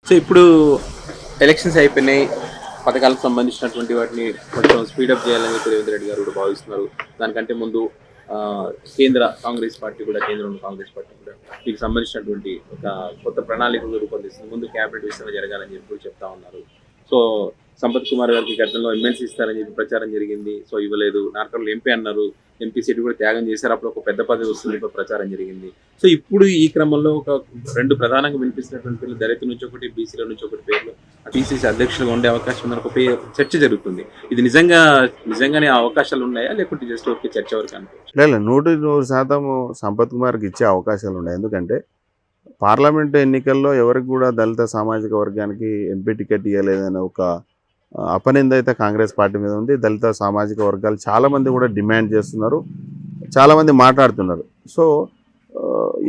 So ఇప్పుడు elections అయిపోయినాయి. పథకాలకు సంబంధించినటువంటి వాటిని కొంచెం స్పీడప్ చేయాలని చెప్పి రేవంత్ రెడ్డి గారు కూడా భావిస్తున్నారు. దానికంటే ముందు కేంద్ర కాంగ్రెస్ పార్టీ కూడా కేంద్రంలో కాంగ్రెస్ పార్టీ కూడా దీనికి సంబంధించినటువంటి ఒక కొత్త ప్రణాళికలు రూపొందిస్తుంది. ముందు క్యాబినెట్ విస్తరణ జరగాలని చెప్పి చెప్తా ఉన్నారు. సో సంపత్ కుమార్ గారికి గతంలో ఎమ్మెల్సీ ఇస్తారని చెప్పి ప్రచారం జరిగింది. సో ఇవ్వలేదు. నార్కర్లు ఎంపీ అన్నారు. ఎంపీ సీట్ కూడా త్యాగం చేశారు. అప్పుడు ఒక పెద్ద పదవి వస్తుంది ప్రచారం జరిగింది. సో ఇప్పుడు ఈ క్రమంలో ఒక రెండు ప్రధానంగా వినిపిస్తున్నటువంటి పేర్లు దళిత నుంచి ఒకటి, బీసీల నుంచి ఒకటి పేర్లు టీసీసీ అధ్యక్షులుగా ఉండే అవకాశం ఉందని ఒక చర్చ జరుగుతుంది. ఇది నిజంగానే అవకాశాలు ఉన్నాయా లేకుంటే జస్ట్ ఓకే చర్చ వరకు అనుకోవచ్చు? లేదు, 100% సంపత్ కుమార్కి ఇచ్చే అవకాశాలు ఉన్నాయి. ఎందుకంటే పార్లమెంటు ఎన్నికల్లో ఎవరికి కూడా దళిత సామాజిక వర్గానికి ఎంపీ టికెట్ ఇవ్వలేదనే ఒక అపనింద అయితే కాంగ్రెస్ పార్టీ మీద ఉంది. దళిత సామాజిక వర్గాలు చాలామంది కూడా డిమాండ్ చేస్తున్నారు, చాలామంది మాట్లాడుతున్నారు. సో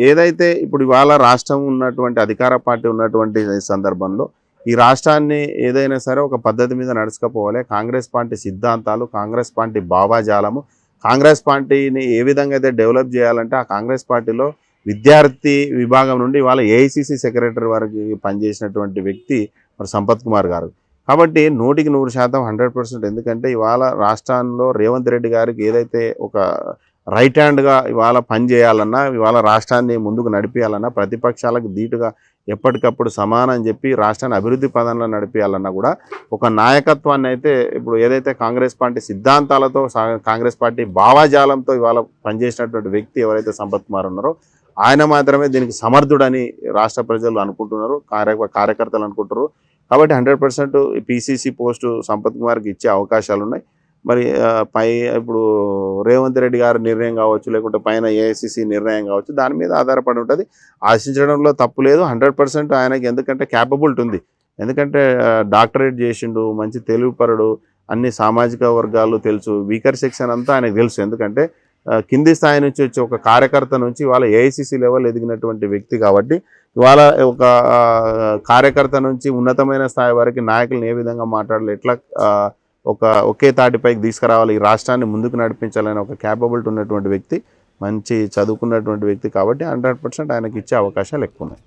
ఏదైతే ఇప్పుడు ఇవాళ రాష్ట్రం ఉన్నటువంటి అధికార పార్టీ ఉన్నటువంటి సందర్భంలో ఈ రాష్ట్రాన్ని ఏదైనా సరే ఒక పద్ధతి మీద నడుచుకపోవాలి. కాంగ్రెస్ పార్టీ సిద్ధాంతాలు, కాంగ్రెస్ పార్టీ భావాజాలము, కాంగ్రెస్ పార్టీని ఏ విధంగా అయితే డెవలప్ చేయాలంటే ఆ కాంగ్రెస్ పార్టీలో విద్యార్థి విభాగం నుండి ఇవాళ ఏఐసిసి సెక్రటరీ వరకు పనిచేసినటువంటి వ్యక్తి మరి సంపత్ కుమార్ గారు. కాబట్టి 100% 100%. ఎందుకంటే ఇవాళ రాష్ట్రంలో రేవంత్ రెడ్డి గారికి ఏదైతే ఒక రైట్ హ్యాండ్గా ఇవాళ పనిచేయాలన్నా, ఇవాళ రాష్ట్రాన్ని ముందుకు నడిపించాలన్నా, ప్రతిపక్షాలకు ధీటుగా ఎప్పటికప్పుడు సమానం చెప్పి రాష్ట్రాన్ని అభివృద్ధి పదంలో నడిపించాలన్నా కూడా ఒక నాయకత్వాన్ని అయితే ఇప్పుడు ఏదైతే కాంగ్రెస్ పార్టీ సిద్ధాంతాలతో కాంగ్రెస్ పార్టీ భావాజాలంతో ఇవాళ పనిచేసినటువంటి వ్యక్తి ఎవరైతే సంపత్ కుమార్ ఉన్నారో ఆయన మాత్రమే దీనికి సమర్థుడని రాష్ట్ర ప్రజలు అనుకుంటున్నారు, కార్యకర్తలు అనుకుంటున్నారు. కాబట్టి 100% పీసీసీ పోస్టు సంపత్ కుమార్కి ఇచ్చే అవకాశాలు ఉన్నాయి. మరి ఇప్పుడు రేవంత్ రెడ్డి గారి నిర్ణయం కావచ్చు, లేకుంటే పైన ఏఐసిసి నిర్ణయం కావచ్చు, దాని మీద ఆధారపడి ఉంటుంది. ఆశించడంలో తప్పు లేదు. 100% ఆయనకి ఎందుకంటే క్యాపబిలిటీ ఉంది. ఎందుకంటే డాక్టరేట్ చేసిండు, మంచి తెలివిపరుడు, అన్ని సామాజిక వర్గాలు తెలుసు, వీకర్ సెక్షన్ అంతా ఆయనకు తెలుసు. ఎందుకంటే కింది స్థాయి నుంచి వచ్చి ఒక కార్యకర్త నుంచి వాళ్ళ ఏఐసిసి లెవెల్ ఎదిగినటువంటి వ్యక్తి కాబట్టి ఇవాళ ఒక కార్యకర్త నుంచి ఉన్నతమైన స్థాయి వరకు నాయకులను ఏ విధంగా మాట్లాడాలి, ఎట్లా ఒకే తాటిపైకి తీసుకురావాలి, ఈ రాష్ట్రాన్ని ముందుకు నడిపించాలని ఒక క్యాపబిలిటీ ఉన్నటువంటి వ్యక్తి, మంచి చదువుకున్నటువంటి వ్యక్తి కాబట్టి 100% ఆయనకి ఇచ్చే అవకాశాలు ఎక్కువ ఉన్నాయి.